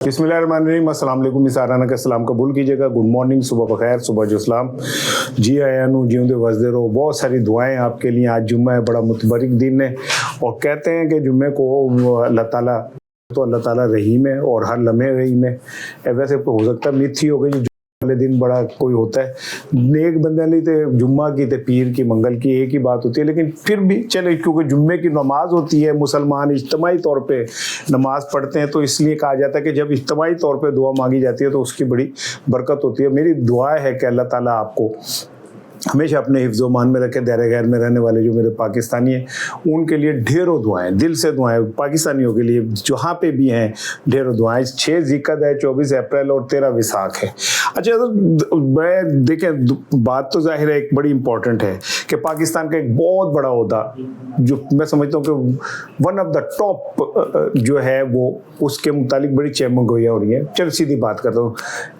बिस्मिल्लाहिर्रहमानिर्रहीम, अस्सलाम वालेकुम। साराना का सलाम कबूल कीजिएगा। गुड मॉर्निंग, सुबह बखैर, सुबह जो सलाम। जी आयानू जीवंदे वजदे रहो। बहुत सारी दुआएं आपके लिए। आज जुम्मा है, बड़ा मुतबरिक दिन है और कहते हैं कि जुम्मे को अल्लाह ताला रहीम है और हर लम्हे रहीम है। वैसे तो हो सकता है मिथी हो गई वाले दिन बड़ा कोई होता है नेक बंदे लिए तो जुम्मा की तो पीर की मंगल की एक ही बात होती है, लेकिन फिर भी चले क्योंकि जुम्मे की नमाज होती है, मुसलमान इज्तमाही तौर पे नमाज पढ़ते हैं, तो इसलिए कहा जाता है कि जब इज्तमाही तौर पे दुआ मांगी जाती है तो उसकी बड़ी बरकत होती है। मेरी दुआ है कि अल्लाह ताला आपको हमेशा अपने हिफ्ज़ मान में रखे। दायरे गैर में रहने वाले जो मेरे पाकिस्तानी हैं उनके लिए ढेरों दुआएं, दिल से दुआएं। पाकिस्तानियों के लिए जहाँ पे भी हैं ढेरों दुआएं। 6 ज़िलक़द है, 24 अप्रैल और 13 विसाख है। अच्छा, तो मैं देखें, बात तो ज़ाहिर है एक बड़ी इंपॉर्टेंट है कि पाकिस्तान का एक बहुत बड़ा ओहदा जो मैं समझता हूँ कि वन ऑफ द टॉप जो है वो उसके मुतालिक बड़ी चहमगोइयाँ हो रही हैं। चल सीधी बात करता हूँ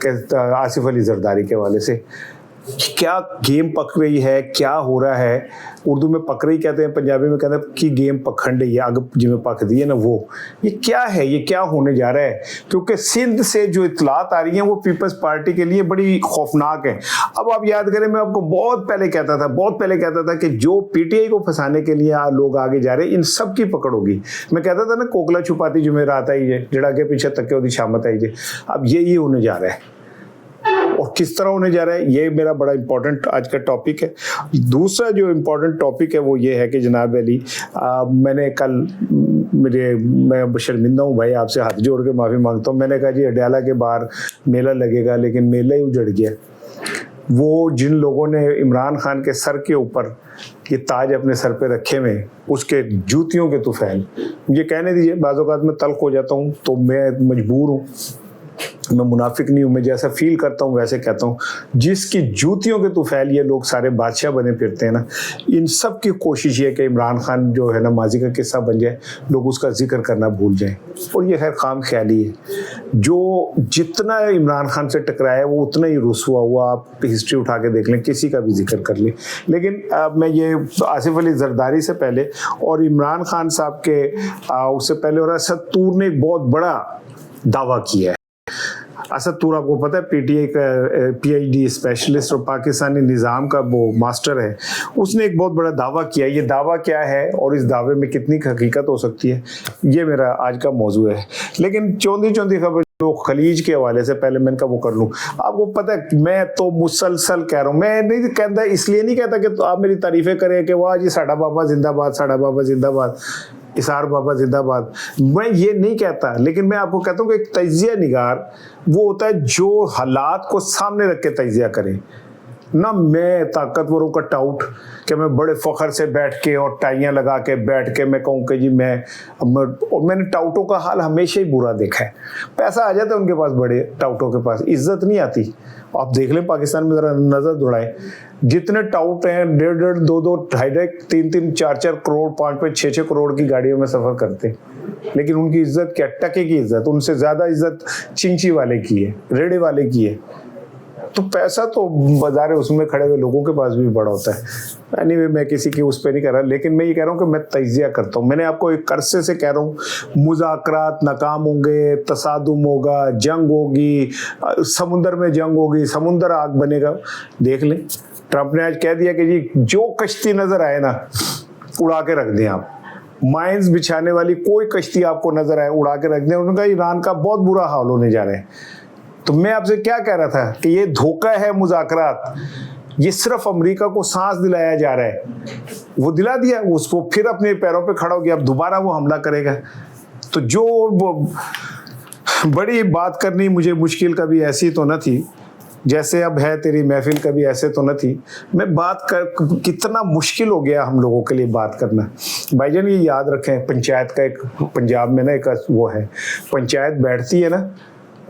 कि आसिफ अली जरदारी के हवाले से क्या गेम पक रही है, क्या हो रहा है। उर्दू में पक रही कहते हैं, पंजाबी में कहते हैं कि गेम पखंड है, आग जिमें पक दी है ना वो। ये क्या है, ये क्या होने जा रहा है? क्योंकि सिंध से जो इतलात आ रही हैं वो पीपल्स पार्टी के लिए बड़ी खौफनाक है। अब आप याद करें, मैं आपको बहुत पहले कहता था कि जो पीटीआई को फंसाने के लिए लोग आगे जा रहे हैं, इन सब की पकड़ होगी। मैं कहता था ना, कोकला छुपाती जुमेरात आई है, जड़ा के पीछे तक के शामत आई है। अब यही होने जा रहा है और किस तरह होने जा रहा है, ये मेरा बड़ा इंपॉर्टेंट आज का टॉपिक है। दूसरा जो इंपॉर्टेंट टॉपिक है वो ये है कि जनाब अली, मैंने कल मैं शर्मिंदा हूँ भाई, आपसे हाथ जोड़ के माफ़ी मांगता हूँ। मैंने कहा जी अडयाला के बाहर मेला लगेगा, लेकिन मेला ही उजड़ गया। वो जिन लोगों ने इमरान खान के सर के ऊपर ये ताज अपने सर पे रखे हुए, उसके जूतियों के तुफैल, ये कहने दीजिए, बाज़ औक़ात में तल्ख़ हो जाता हूँ तो मैं मजबूर हूँ, मैं मुनाफिक नहीं हूँ, मैं जैसा फील करता हूँ वैसे कहता हूँ। जिसकी जूतियों के तुफैल ये लोग सारे बादशाह बने फिरते हैं ना, इन सब की कोशिश ये है कि इमरान खान जो है ना माजी का किस्सा बन जाए, लोग उसका जिक्र करना भूल जाएं। और ये खैर खाम ख्याली है। जो जितना इमरान खान से टकराया है वो उतना ही रुसवा हुआ। आप हिस्ट्री उठा के देख लें, किसी का भी जिक्र कर लें। लेकिन मैं ये आसिफ अली जरदारी से पहले और इमरान खान साहब के उससे पहले और असद तूर ने एक बहुत बड़ा दावा किया है। असद तूर आपको पता है पीटीआई का पीएचडी स्पेशलिस्ट और पाकिस्तानी निज़ाम का वो मास्टर है। उसने एक बहुत बड़ा दावा किया। ये दावा क्या है और इस दावे में कितनी हकीकत हो सकती है, ये मेरा आज का मौजू है। लेकिन चौंधी खबर जो खलीज के हवाले से पहले मैंने कहा वो कर लूँ। आपको पता है मैं तो मुसलसल कह रहा हूँ, मैं नहीं कहता, इसलिए नहीं कहता कि तो आप मेरी तारीफ़ें करें कि वाह जी साडा बाबा जिंदाबाद, साडा बाबा जिंदाबाद, इसार बाबा जिंदाबाद, मैं ये नहीं कहता। लेकिन मैं आपको कहता हूँ कि एक तजिया निगार वो होता है जो हालात को सामने रख के तजिया करे ना। मैं ताकतवरों का टाउट कि मैं बड़े फ़ख्र से बैठ के और टाइयाँ लगा के बैठ के मैं कहूँ कि जी और मैंने टाउटों का हाल हमेशा ही बुरा देखा है। पैसा आ जाता है उनके पास, बड़े टाउटों के पास इज्जत नहीं आती। आप देख लें पाकिस्तान में, ज़रा नज़र दौड़ाएं, जितने टाउट हैं 1.5, 2, 2.5, 3, 4 करोड़, 5, 6 करोड़ की गाड़ियों में सफ़र करते हैं, लेकिन उनकी इज्जत क्या, टके की इज्जत। उनसे ज़्यादा इज्जत चिंची वाले की है, रेड़े वाले की है। तो पैसा तो बाजार है, उसमें खड़े हुए लोगों के पास भी बड़ा होता है। एनीवे, मैं किसी की उस पर नहीं कर रहा, लेकिन मैं ये कह रहा हूँ कि मैं तजिया करता हूँ। मैंने आपको एक अरसे से कह रहा हूँ, मुज़ाकरात नाकाम होंगे, तसादुम होगा, जंग होगी, समुंदर में जंग होगी, समुंदर आग बनेगा। देख लें, ट्रंप ने आज कह दिया कि जी जो कश्ती नजर आए ना उड़ा के रख दें। आप माइंस बिछाने वाली कोई कश्ती आपको नजर आए उड़ा के रख दें। उन्होंने कहा ईरान का बहुत बुरा हाल होने जा रहा है। तो मैं आपसे क्या कह रहा था कि ये धोखा है मुज़ाकरात, ये सिर्फ अमेरिका को सांस दिलाया जा रहा है। वो दिला दिया, उसको फिर अपने पैरों पे खड़ा हो गया, अब दोबारा वो हमला करेगा। तो जो बड़ी बात करनी मुझे मुश्किल कभी ऐसी तो न थी जैसे अब है तेरी महफिल, कभी ऐसे तो न थी। मैं बात कर, कितना मुश्किल हो गया हम लोगों के लिए बात करना। भाईजान ये याद रखें, पंचायत का एक पंजाब में ना एक वो है, पंचायत बैठती है ना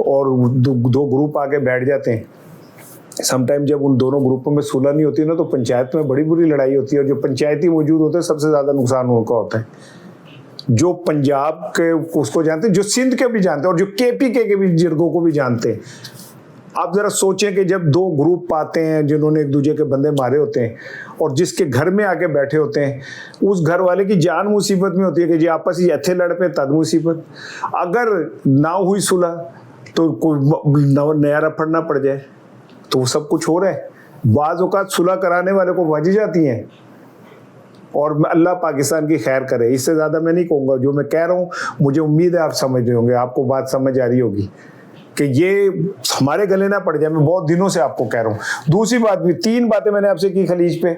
और दो ग्रुप आके बैठ जाते हैं। समटाइम जब उन दोनों ग्रुपों में सुलह नहीं होती ना तो पंचायत में बड़ी बुरी लड़ाई होती है, और जो पंचायती मौजूद होते हैं सबसे ज़्यादा नुकसान उनका होता है। जो पंजाब के उसको जानते हैं, जो सिंध के भी जानते हैं, और जो केपीके के भी जिरगों को भी जानते हैं। आप जरा सोचें कि जब दो ग्रुप आते हैं जिन्होंने एक दूसरे के बंदे मारे होते हैं और जिसके घर में आके बैठे होते हैं, उस घर वाले की जान मुसीबत में होती है कि जी आपस ही ऐथे लड़ पे तद मुसीबत। अगर ना हुई सुलह तो कोई नया रफड़ ना पड़ जाए, तो सब कुछ हो रहा है। बाज़ औक़ात सुलह कराने वाले को वजह जाती हैं, और अल्लाह पाकिस्तान की खैर करे, इससे ज़्यादा मैं नहीं कहूँगा। जो मैं कह रहा हूँ मुझे उम्मीद है आप समझ रहे होंगे, आपको बात समझ आ रही होगी कि ये हमारे गले ना पड़ जाए। मैं बहुत दिनों से आपको कह रहा हूँ। दूसरी बात भी, 3 बातें मैंने आपसे की खलीज पे,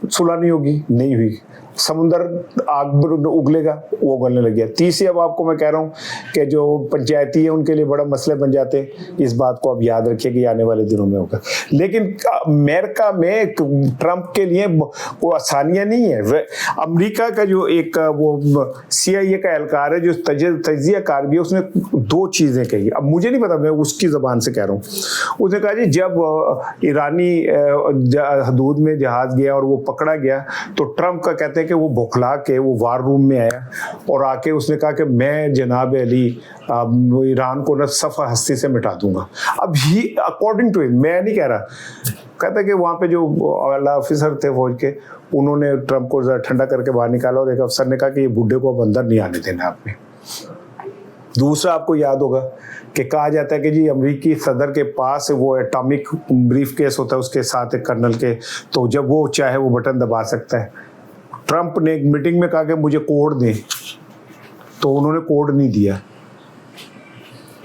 सुलह नहीं होगी, नहीं हुई, समुंदर आग उगलेगा, वो उगलने लग गया। तीसरी अब आपको मैं कह रहा हूँ कि जो पंचायती है उनके लिए बड़ा मसले बन जाते हैं। इस बात को आप याद रखिए कि आने वाले दिनों में होगा। लेकिन अमेरिका में ट्रंप के लिए वो आसानियां नहीं है। अमेरिका का जो एक वो CIA का एहलकार है जो तजिया कार भी है, उसने 2 चीज़ें कही। अब मुझे नहीं पता, मैं उसकी ज़बान से कह रहा हूँ। उसने कहा जी जब ईरानी हदूद में जहाज़ गया और वो पकड़ा गया, तो ट्रंप का कहते हैं कि वो बौखला के वो वार रूम में आया और आके उसने कहा कि मैं जनाब अली ईरान को न सफ़ा हस्ती से मिटा दूंगा। अब ही अकॉर्डिंग टू हिम, मैं नहीं कह रहा, कहता है कि वहाँ पे जो आला ऑफिसर थे फौज के, उन्होंने ट्रंप को ज़रा ठंडा करके बाहर निकाला और एक अफसर ने कहा कि ये बुढ़े को अब अंदर नहीं आने देना आपने। दूसरा आपको याद होगा कि कहा जाता है कि जी अमेरिकी सदर के पास वो एटॉमिक ब्रीफ केस होता है उसके साथ एक कर्नल के, तो जब वो चाहे वो बटन दबा सकता है। ट्रंप ने एक मीटिंग में कहा कि मुझे कोड दें, तो उन्होंने कोड नहीं दिया।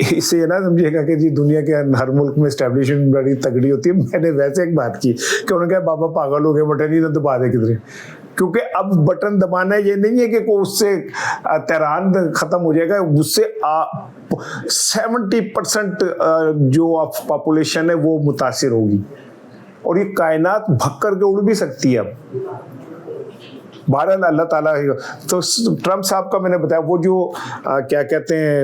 इससे ये ना समझिएगा कि जी दुनिया के हर मुल्क में एस्टेब्लिशमेंट बड़ी तगड़ी होती है। मैंने वैसे एक बात की कि उन्होंने कहा बाबा पागल हो गए, बटन ही ना दबा दे किधर, क्योंकि अब बटन दबाना ये नहीं है कि उससे तेहरान खत्म हो जाएगा, उससे 70% जो पॉपुलेशन है वो मुतासिर होगी, और ये कायनात भक्कर के उड़ भी सकती है। अब बहरहाल अल्लाह ताला। तो ट्रंप साहब का मैंने बताया वो जो क्या कहते हैं,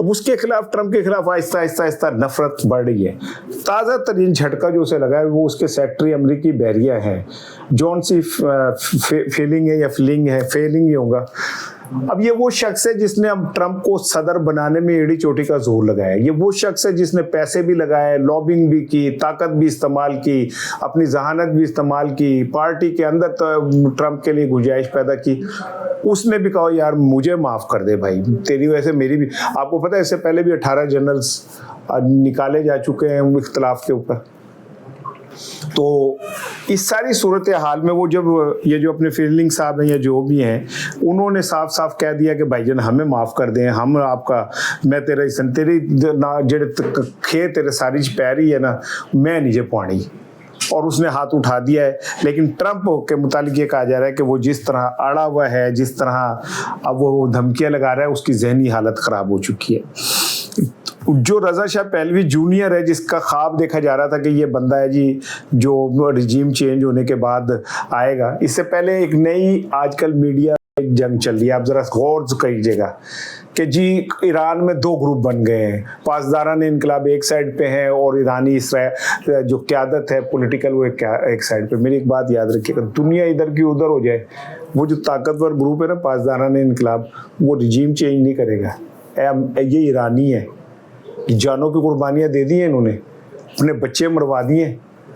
उसके खिलाफ, ट्रंप के खिलाफ आहिस्ता आहिस्ता आहिस्ता नफरत बढ़ रही है। ताज़ा तरीन झटका जो उसे लगा है वो उसके सेक्रेटरी अमरीकी बहरिया है, जॉन सी फेलिंग है या फीलिंग है, फेलिंग ही होगा। अब ये वो शख्स है जिसने अब ट्रंप को सदर बनाने में एड़ी चोटी का जोर लगाया। ये वो शख्स है जिसने पैसे भी लगाए, लॉबिंग भी की, ताकत भी इस्तेमाल की, अपनी जहानत भी इस्तेमाल की, पार्टी के अंदर तो ट्रंप के लिए गुंजाइश पैदा की। उसने भी कहा यार मुझे माफ़ कर दे भाई, तेरी वजह से मेरी भी। आपको पता है इससे पहले भी 18 जनरल्स निकाले जा चुके हैं इख्तलाफ के ऊपर। तो इस सारी सूरत हाल में वो जब ये जो अपने फील्डिंग साहब हैं या जो भी हैं, उन्होंने साफ साफ कह दिया कि भाईजान हमें माफ़ कर दें, हम आपका, मैं तेरे तेरी ना जेड़े खे तेरे सारी पैरी है ना, मैं नीचे पानी, और उसने हाथ उठा दिया है। लेकिन ट्रंप के मुतालिक ये कहा जा रहा है कि वो जिस तरह अड़ा हुआ है, जिस तरह अब वो धमकियाँ लगा रहा है, उसकी जहनी हालत ख़राब हो चुकी है। जो रज़ा शाह पहलवी जूनियर है, जिसका ख्वाब देखा जा रहा था कि ये बंदा है जी जो रिजीम चेंज होने के बाद आएगा, इससे पहले एक नई आजकल मीडिया एक जंग चल रही है। आप ज़रा गौर कीजिएगा कि जी ईरान में 2 ग्रुप बन गए हैं। पासदारान इनकलाब एक साइड पे है और ईरानी इसराइल जो क़यादत है पॉलिटिकल वो एक साइड पे। मेरी एक बात याद रखिएगा, दुनिया इधर की उधर हो जाए, वो जो ताकतवर ग्रुप है ना पासदारान इनकलाब, वो रिजीम चेंज नहीं करेगा। ये ईरानी है, जानों की कुर्बानियाँ दे दी हैं इन्होंने, अपने बच्चे मरवा दिए,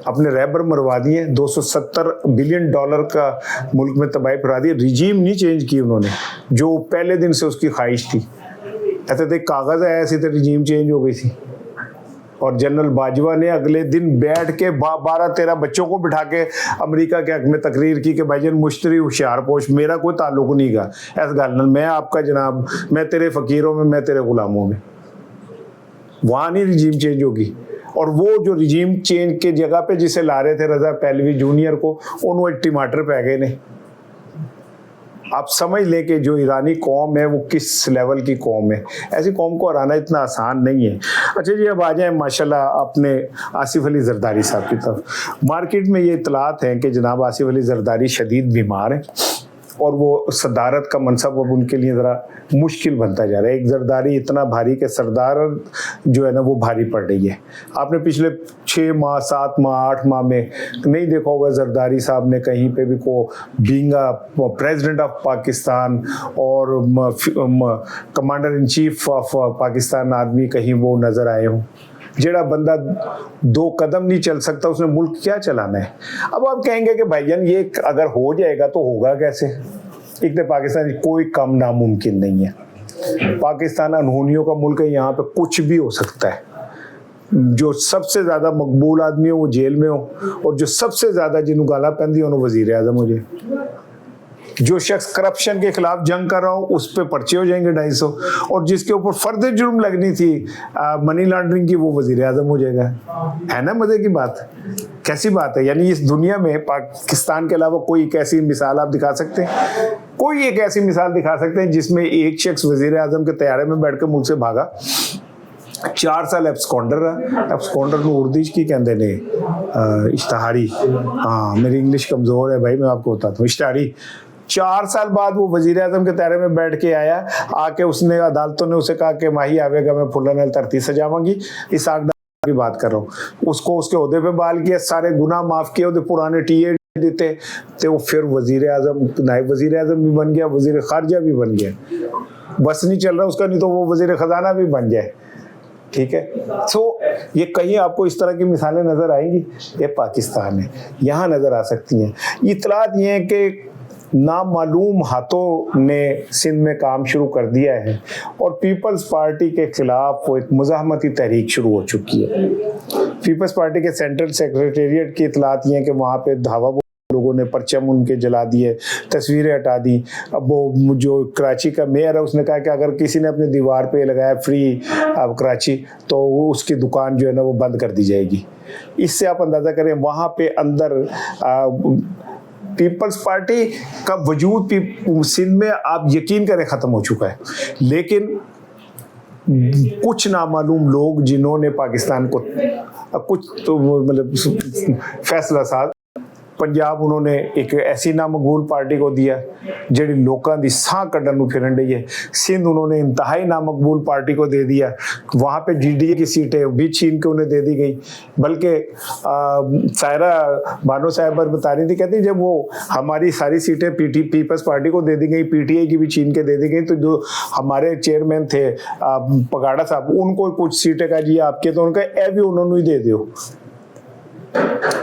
अपने रहबर मरवा दिए, $270 बिलियन का मुल्क में तबाही फैला दी। रिजीम नहीं चेंज की उन्होंने, जो पहले दिन से उसकी ख्वाहिश थी। कहते थे कागज़ आया ऐसी तो रिजीम चेंज हो गई थी। और जनरल बाजवा ने अगले दिन बैठ के 12-13 बच्चों को बिठा के अमेरिका के हक में तकरीर की कि भाईजान मुश्तरी होशियार पोश, मेरा कोई ताल्लुक नहीं गा ऐस गल, मैं आपका जनाब, मैं तेरे फ़कीरों में, मैं तेरे गुलामों में। वहाँ नहीं रिजीम चेंज होगी। और वो जो रिजीम चेंज के जगह पे जिसे ला रहे थे रज़ा पहलवी जूनियर को, उन्होंने टमाटर पै गए ने। आप समझ लें कि जो ईरानी कौम है वो किस लेवल की कौम है। ऐसी कौम को हराना इतना आसान नहीं है। अच्छा जी, अब आ जाए माशाल्लाह अपने आसिफ अली जरदारी साहब की तरफ। मार्केट में ये इतलात हैं कि जनाब आसिफ अली जरदारी शदीद बीमार हैं और वो सदारत का मनसब अब उनके लिए ज़रा मुश्किल बनता जा रहा है। एक जरदारी इतना भारी कि सरदार जो है ना वो भारी पड़ रही है। आपने पिछले 6 माह, 7 माह, 8 माह में नहीं देखा होगा जरदारी साहब ने कहीं पे भी को बींगा प्रेसिडेंट ऑफ पाकिस्तान और commander in chief of Pakistan army कहीं वो नज़र आए हों। जेड़ा बंदा 2 कदम नहीं चल सकता उसने मुल्क क्या चलाना है। अब आप कहेंगे कि भाईजान ये अगर हो जाएगा तो होगा कैसे। एक तो पाकिस्तान कोई काम नामुमकिन नहीं है। पाकिस्तान अनहोनियों का मुल्क है, यहाँ पे कुछ भी हो सकता है। जो सबसे ज्यादा मकबूल आदमी हो वो जेल में हो, और जो सबसे ज्यादा जिन्हों गाला पैंदी हो वजीर आजम हो जाए। जो शख्स करप्शन के खिलाफ जंग कर रहा हो उस पर पर्चे हो जाएंगे 250, और जिसके ऊपर फर्द जुर्म लगनी थी मनी लॉन्ड्रिंग की, वो वजीर आजम हो जाएगा। है ना मजे की बात? कैसी बात है? यानी इस दुनिया में पाकिस्तान के अलावा कोई एक ऐसी मिसाल आप दिखा सकते हैं? कोई एक ऐसी मिसाल दिखा सकते हैं जिसमें एक शख्स वजीर आजम के तैयारे में बैठ कर मुल्क से भागा, 4 साल एब्सकॉन्डर रहा। एब्सकॉन्डर को उर्दू की कहते ने इश्तहारी, हाँ मेरी इंग्लिश कमजोर है भाई, मैं आपको बताता हूँ। इश्तहारी 4 साल बाद वो वजीर आजम के तैयारे में बैठ के आया, आके उसने अदालतों ने उसे कहा कि माही आवेगा मैं फुल्ला तरती सजावांगी, इस आग की बात कर रहा हूँ। उसको उसके ओहदे पे बहाल किया, सारे गुनाह माफ किए, उसके पुराने टीए देते तो फिर वजीर आजम, नायब वजीर आजम भी बन गया, वजीर खारजा भी बन गया। बस नहीं चल रहा उसका, नहीं तो वो वजीर खजाना भी बन जाए। ठीक है, तो ये कहीं आपको इस तरह की मिसालें नजर आएंगी? ये पाकिस्तान है, यहाँ नजर आ सकती हैं। इतलात ये है कि नामालूम हाथों ने सिंध में काम शुरू कर दिया है और पीपल्स पार्टी के खिलाफ वो एक मुज़ाहमती तहरीक शुरू हो चुकी है। पीपल्स पार्टी के सेंट्रल सेक्रेटेरिएट की इतलात ये है कि वहाँ पे धावा लोगों ने परचम उनके जला दिए, तस्वीरें हटा दी। अब वो जो कराची का मेयर है उसने कहा कि अगर किसी ने अपने दीवार पे लगाया फ्री अब कराची, तो वो उसकी दुकान जो है ना वो बंद कर दी जाएगी। इससे आप अंदाज़ा करें वहाँ पे अंदर पीपल्स पार्टी का वजूद सिंध में आप यकीन करें ख़त्म हो चुका है। लेकिन कुछ नामालूम लोग जिन्होंने पाकिस्तान को कुछ तो मतलब फैसला साथ पंजाब उन्होंने एक ऐसी नामकबूल पार्टी को दिया जिहड़ी लोगों की साह कड्ढन नूं फिरन रही है। सिंध उन्होंने इंतहाई नामकबूल पार्टी को दे दिया, वहाँ पे GDA की सीटें भी छीन के उन्हें दे दी गई। बल्कि सायरा बानो साहब बता रही थी, कहती जब वो हमारी सारी सीटें पीपल्स पार्टी को दे दी गई, PTI की भी छीन के दे दी गई, तो जो हमारे चेयरमैन थे पगाड़ा साहब, उनको कुछ सीटें का जी आपके, तो उनका ए भी उन्होंने ही दे दो।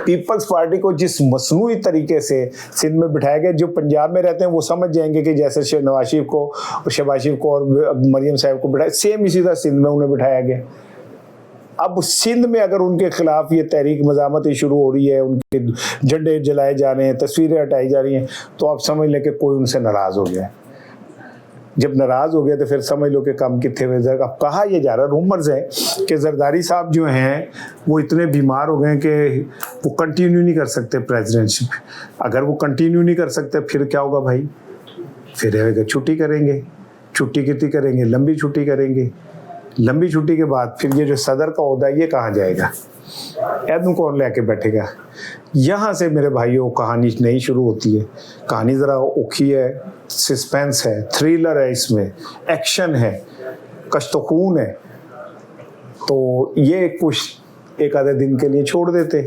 पीपल्स पार्टी को जिस मसनूई तरीके से सिंध में बिठाया गया, जो पंजाब में रहते हैं वो समझ जाएंगे कि जैसे नवाज शरीफ को और मरियम साहब को बिठाया, सेम इसी तरह सिंध में उन्हें बिठाया गया। अब सिंध में अगर उनके खिलाफ ये तहरीक मज़ामत शुरू हो रही है, उनके झंडे जलाए जा रहे हैं, तस्वीरें हटाई जा रही हैं, तो आप समझ लें कि कोई उनसे नाराज़ हो गया। जब नाराज हो गया तो फिर समझ लो कि कम कितने हुए। अब कहा यह जा रहा, रूमर्स है कि जरदारी साहब जो हैं वो इतने बीमार हो गए कि वो कंटिन्यू नहीं कर सकते प्रेसिडेंटशिप। अगर वो कंटिन्यू नहीं कर सकते फिर क्या होगा भाई? फिर छुट्टी करेंगे। छुट्टी कितनी करेंगे? लंबी छुट्टी करेंगे। लंबी छुट्टी के बाद फिर ये जो सदर का ओहदा है ये कहाँ जाएगा? ऐदू कौन लेके बैठेगा? यहाँ से मेरे भाइयों कहानी नहीं शुरू होती है। कहानी ज़रा औखी है, सस्पेंस है, थ्रिलर है, इसमें एक्शन है, कश्त-ओ-खून है। तो ये कुछ एक आधे दिन के लिए छोड़ देते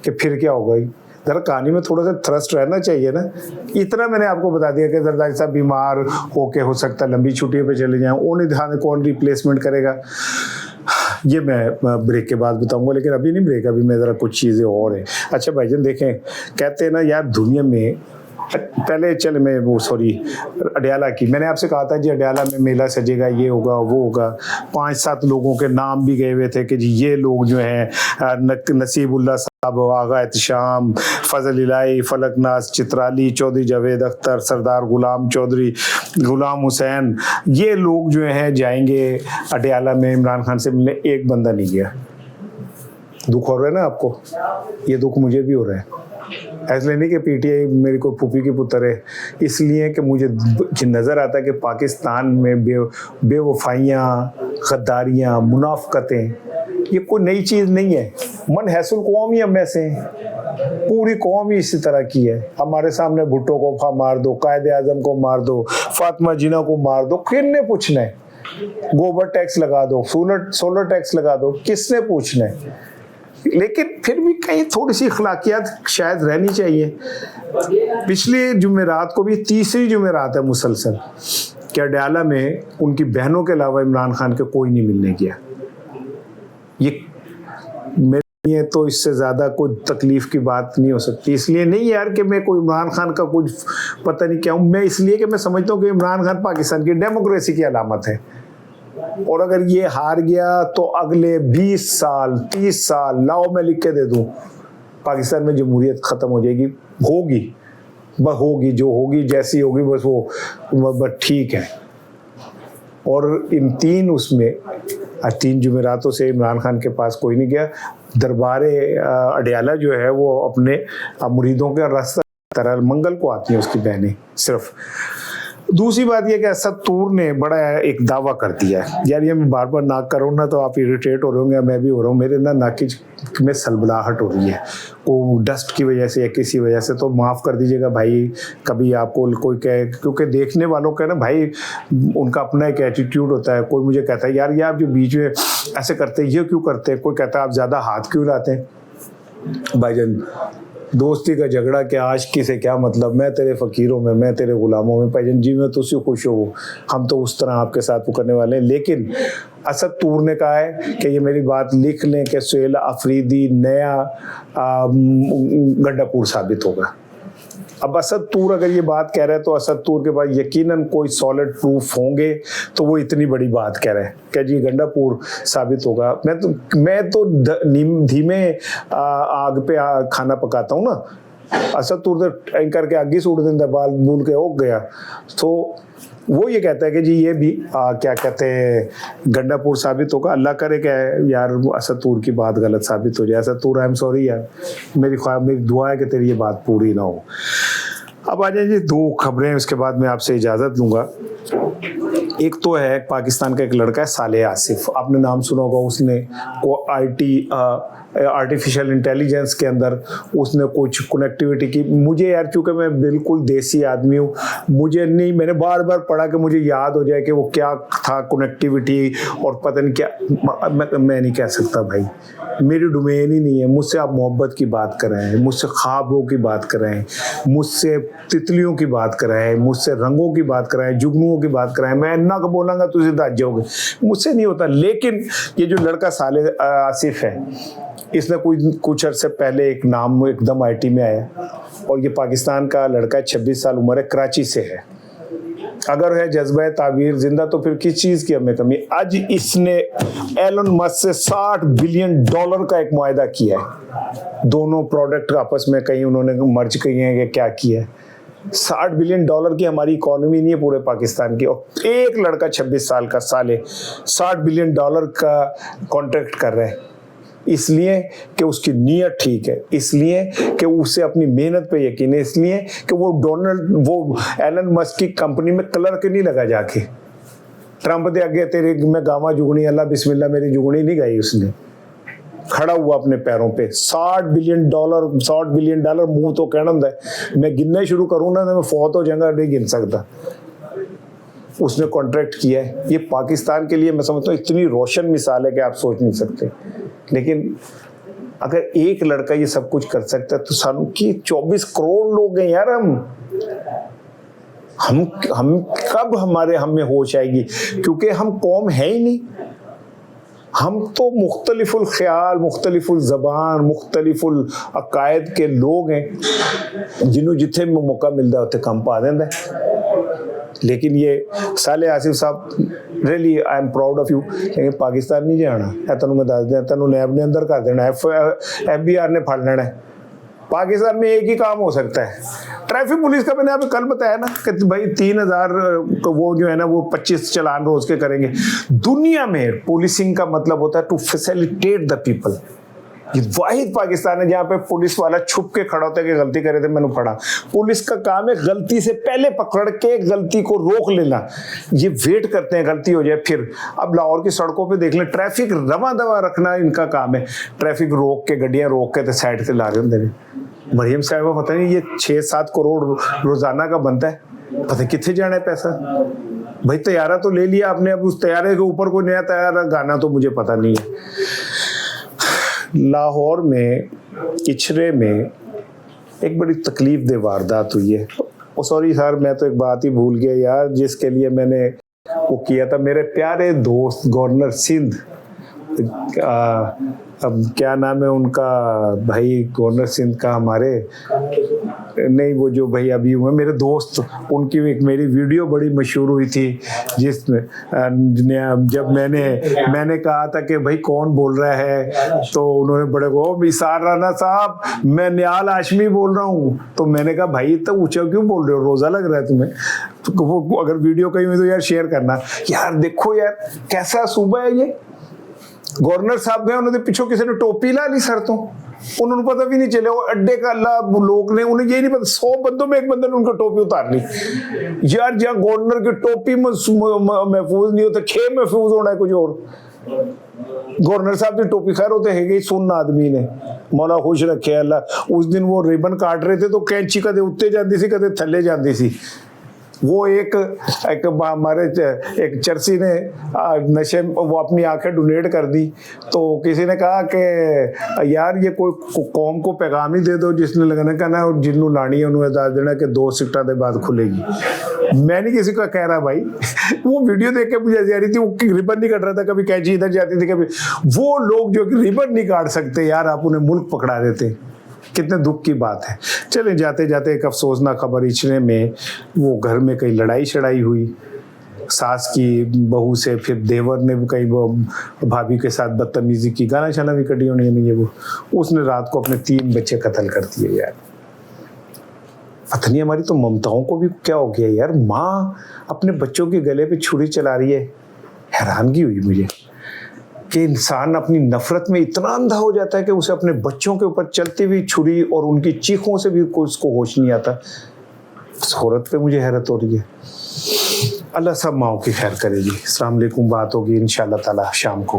कि फिर क्या होगा। ज़रा कहानी में थोड़ा सा थ्रस्ट रहना चाहिए ना। इतना मैंने आपको बता दिया कि जरदारी साहब बीमार होके हो सकता है लंबी छुट्टियों पे चले जाएं, उन्हें ध्यान कौन रिप्लेसमेंट करेगा ये मैं ब्रेक के बाद बताऊंगा। लेकिन अभी नहीं ब्रेक, अभी मैं ज़रा कुछ चीज़ें और हैं। अच्छा भाईजान देखें, कहते हैं ना यार दुनिया में पहले चले मैं वो सॉरी अडयाला की मैंने आपसे कहा था जी अडयाला में मेला सजेगा, ये होगा वो होगा। 5-7 लोगों के नाम भी गए हुए थे कि जी ये लोग जो हैं नसीबुल्ला साहब, आगा एहतशाम, फजल इलाही, फलकनाज चित्राली, चौधरी जावेद अख्तर, सरदार गुलाम चौधरी, गुलाम हुसैन, ये लोग जो हैं जाएंगे अडयाला में इमरान खान से मिलने। एक बंदा नहीं गया। दुख हो रहा है ना आपको? ये दुख मुझे भी हो रहा है। इसलिए नहीं कि PTI मेरी को फूफी की पुत्र है, इसलिए कि मुझे नज़र आता है कि पाकिस्तान में बेवफाइयाँ, गद्दारियाँ, मुनाफकतें ये कोई नई चीज़ नहीं है। मन हैसुल कौम ही हम में से पूरी कौम ही इसी तरह की है। हमारे सामने भुट्टो को मार दो, कायदे आजम को मार दो, फातिमा जिन्ना को मार दो, किसने पूछना है? गोबर टैक्स लगा दो, सोलर टैक्स लगा दो, किसने पूछना है? लेकिन फिर भी कहीं थोड़ी सी अखलाकियात शायद रहनी चाहिए। पिछले जुमेरात को भी, तीसरी जुमेरात है मुसलसल, कि अडयाला में उनकी बहनों के अलावा इमरान खान के कोई नहीं मिलने गया। ये मेरे है तो इससे ज़्यादा कोई तकलीफ की बात नहीं हो सकती। इसलिए नहीं यार कि मैं कोई इमरान खान का कुछ पता नहीं क्या हूँ, मैं इसलिए कि मैं समझता हूँ कि इमरान खान पाकिस्तान की डेमोक्रेसी की अलामत है, और अगर ये हार गया तो अगले 20 साल 30 साल लाओ मैं लिख के दे दूँ, पाकिस्तान में जमहूरियत ख़त्म हो जाएगी। होगी बस, होगी जो होगी, जैसी होगी बस वो बस ठीक है। और इन तीन जुमेरातों से इमरान खान के पास कोई नहीं गया। दरबारे अडियाला जो है वो अपने मुरीदों का रास्ता तरह मंगल को आती हैं उसकी बहनें सिर्फ। दूसरी बात यह कि असद तूर ने बड़ा एक दावा कर दिया है, यार ये मैं बार बार नाक कर रहा हूँ ना तो आप इरिटेट हो रहे होंगे, मैं भी हो रहा हूँ, मेरे ना नाक में सलबलाहट हो रही है वो डस्ट की वजह से या किसी वजह से, तो माफ़ कर दीजिएगा भाई। कभी आपको कोई कहे, क्योंकि देखने वालों का ना भाई उनका अपना एक एटीट्यूड होता है। कोई मुझे कहता है यार ये आप जो बीच में ऐसे करते हैं ये क्यों करते हैं, कोई कहता है आप ज़्यादा हाथ क्यों लाते हैं। भाईजान दोस्ती का झगड़ा क्या, आशिकी से क्या मतलब, मैं तेरे फ़कीरों में मैं तेरे ग़ुलामों में, भाईजान जी मैं तुझसे खुश हो, हम तो उस तरह आपके साथ वो करने वाले हैं। लेकिन असद तूर ने कहा है कि ये मेरी बात लिख लें कि सुहेल अफरीदी नया गंडापुर साबित होगा। अब असद तूर अगर ये बात कह रहा है तो असद तूर के पास यकीनन कोई सॉलिड प्रूफ होंगे, तो वो इतनी बड़ी बात कह रहे हैं कि जी गंडापुर साबित होगा। मैं तो धीमे आग पे खाना पकाता हूँ ना, असद तूर तो एंकर के आगे सूट देता बाल बूल के हो गया, तो वो ये कहता है कि जी ये भी क्या कहते हैं गंडापुर साबित होगा। अल्लाह करे क्या है यार असद तूर की बात गलत साबित हो जाए। असद तूर आई एम सॉरी यार, मेरी दुआ है कि तेरी ये बात पूरी ना हो। अब आ जाए जी 2 खबरें, उसके बाद मैं आपसे इजाज़त लूँगा। एक तो है पाकिस्तान का एक लड़का है सालेह आसिफ, आपने नाम सुना होगा, उसने को आर्टिफिशियल इंटेलिजेंस के अंदर उसने कुछ कनेक्टिविटी की। मुझे यार चूँकि मैं बिल्कुल देसी आदमी हूँ, मुझे नहीं, मैंने बार बार पढ़ा कि मुझे याद हो जाए कि वो क्या था कनेक्टिविटी और पता नहीं क्या, मैं नहीं कह सकता भाई, मेरी डोमेन ही नहीं है। मुझसे आप मोहब्बत की बात कर रहे हैं, मुझसे ख्वाबों की बात कर रहे हैं, मुझसे तितलियों की बात कर रहे हैं, मुझसे रंगों की बात कर रहे हैं, जुगनुओं की बात कर रहे हैं, मैं ना को बोलूँगा तो सीधा आ जाओगे, मुझसे नहीं होता। लेकिन ये जो लड़का सालेह आसिफ है, इसने कुछ अरसे पहले एक नाम एकदम आईटी में आया, और ये पाकिस्तान का लड़का है, 26 साल उम्र है, कराची से है। अगर है जज्बा ताबीर जिंदा तो फिर किस चीज़ की हमें कमी। आज इसने एलन मस्क से $60 बिलियन का एक मुआहदा किया है, दोनों प्रोडक्ट आपस में कहीं उन्होंने मर्ज किए हैं कि क्या किया है। $60 बिलियन की हमारी इकोनॉमी नहीं है पूरे पाकिस्तान की, और एक लड़का 26 साल का साले $60 बिलियन का कॉन्ट्रैक्ट कर रहे हैं, इसलिए कि उसकी नीयत ठीक है, इसलिए कि उसे अपनी मेहनत पे यकीन है, इसलिए कि वो एलन मस्क की कंपनी में क्लर्क नहीं लगा जाके ट्रंप दे आगे तेरे मैं गावा जुगनी अल्लाह बिस्मिल्लाह मेरी जुगनी नहीं गाई, उसने खड़ा हुआ अपने पैरों पे। $60 बिलियन मुंह तो कहना होता है, मैं गिनना शुरू करूँ ना तो मैं फौत हो जाऊंगा, नहीं गिन सकता। उसने कॉन्ट्रैक्ट किया है, ये पाकिस्तान के लिए मैं समझता हूँ इतनी रोशन मिसाल है कि आप सोच नहीं सकते। लेकिन अगर एक लड़का ये सब कुछ कर सकता है तो सानू की 24 करोड़ लोग हैं यार, हम कब हम में होश आएगी, क्योंकि हम कौम है ही नहीं। हम तो मुख्तलिफुल ख्याल, मुख्तलिफुल ज़बान, मुख्तलिफुल अकायद के लोग हैं, जिन्हों जिथे मौका मिलता है उत्थे काम पा देंदा है। लेकिन ये सालेह आसिफ साहब really I am proud of you, लेकिन पाकिस्तान नहीं जाना है, तेन मैं दस दिया, तेन नैब ने अंदर कर देना है, FBI ने फड़ लेना है। पाकिस्तान में एक ही काम हो सकता है, ट्रैफिक पुलिस का मैंने आपको कल बताया ना कि भाई 3000 वो जो है ना वो 25 चालान रोज के करेंगे। दुनिया में पुलिसिंग का मतलब होता है टू फैसिलिटेट द पीपल। ये वाहिद पाकिस्तान है जहाँ पे पुलिस वाला छुप के खड़ा होता है कि गलती करे थे मैंने पढ़ा। पुलिस का काम है गलती से पहले पकड़ के गलती को रोक लेना, ये वेट करते हैं गलती हो जाए फिर। अब लाहौर की सड़कों पे देख लें, ट्रैफिक रवा दवा रखना इनका काम है, ट्रैफिक रोक के गड्डियां रोक के साइड से ला रहे होंगे। मरियम साहिबा पता नहीं ये 6-7 करोड़ रोजाना का बनता है, पता नहीं कितने जाना है पैसा। भाई तैयारा तो ले लिया आपने, अब उस तैयारे के ऊपर कोई नया तैयारा गाना तो मुझे पता नहीं है। लाहौर में इचरे में एक बड़ी तकलीफ दे वारदात हुई है। ओ सॉरी सर, मैं तो एक बात ही भूल गया यार, जिसके लिए मैंने वो किया था, मेरे प्यारे दोस्त गवर्नर सिंध अब क्या नाम है उनका भाई, गवर्नर सिंध का हमारे, नहीं वो जो भाई अभी हुए मेरे दोस्त, उनकी एक मेरी वीडियो बड़ी मशहूर हुई थी जिसमें जब मैंने कहा था कि भाई कौन बोल रहा है, तो उन्होंने बड़े को मिसार राना साहब मैं निहाल हाशमी बोल रहा हूँ। तो मैंने कहा भाई इतना ऊंचा क्यों बोल रहे हो, रोजा लग रहा है तुम्हें? तो वो अगर वीडियो कहीं हुई तो यार शेयर करना, यार देखो यार कैसा सूबा है ये। गवर्नर साहब गए, उन्होंने पीछे किसी ने टोपी ला ली सर, तो उन्होंने पता भी नहीं चले, वो अड्डे का अल्लाह लोग ने, उन्हें यही नहीं पता, 100 बंदों में एक बंदे ने उनकी टोपी उतार ली। यार जहाँ गवर्नर की टोपी महफूज नहीं होता, खेम महफूज होना है कुछ और। गवर्नर साहब की टोपी खैर होते है सुन्न आदमी ने, मौला खुश रखे अल्लाह। उस दिन वो रिबन काट रहे थे तो कैंची कदे उत्ते जाती सी कदे थल्ले जाती सी। वो एक हमारे एक चर्सी ने नशे वो अपनी आंखें डोनेट कर दी, तो किसी ने कहा कि यार ये कोई कौम को पैगाम ही दे दो, जिसने लगाना कहना और जिन्होंने लानी है उन्होंने दाद देना कि 2 सिक्टा के बाद खुलेगी। मैं नहीं किसी का कह रहा भाई, वो वीडियो देख के मुझे आ रही थी, वो रिबन नहीं कट रहा था, कभी कैंची इधर जाती थी, कभी वो लोग जो रिबन नहीं काट सकते यार, आप उन्हें मुल्क पकड़ा देते, कितने दुख की बात है। चलें जाते जाते एक अफसोसनाक खबर, इचने में वो घर में कई लड़ाई शड़ाई हुई, सास की बहू से, फिर देवर ने कई भाभी के साथ बदतमीजी की, गाना शाना भी कटी होनी नहीं है वो, उसने रात को अपने 3 बच्चे कत्ल कर दिए यार। पता नहीं हमारी तो ममताओं को भी क्या हो गया यार, माँ अपने बच्चों के गले पे छुरी चला रही है। हैरानगी हुई मुझे कि इंसान अपनी नफरत में इतना अंधा हो जाता है कि उसे अपने बच्चों के ऊपर चलती हुई छुरी और उनकी चीखों से भी कोई उसको होश नहीं आता। इस औरत पे मुझे हैरत हो रही है। अल्लाह सब माओ की खैर करे जी। अस्सलाम वालेकुम, बात होगी इंशाअल्लाह ताला शाम को।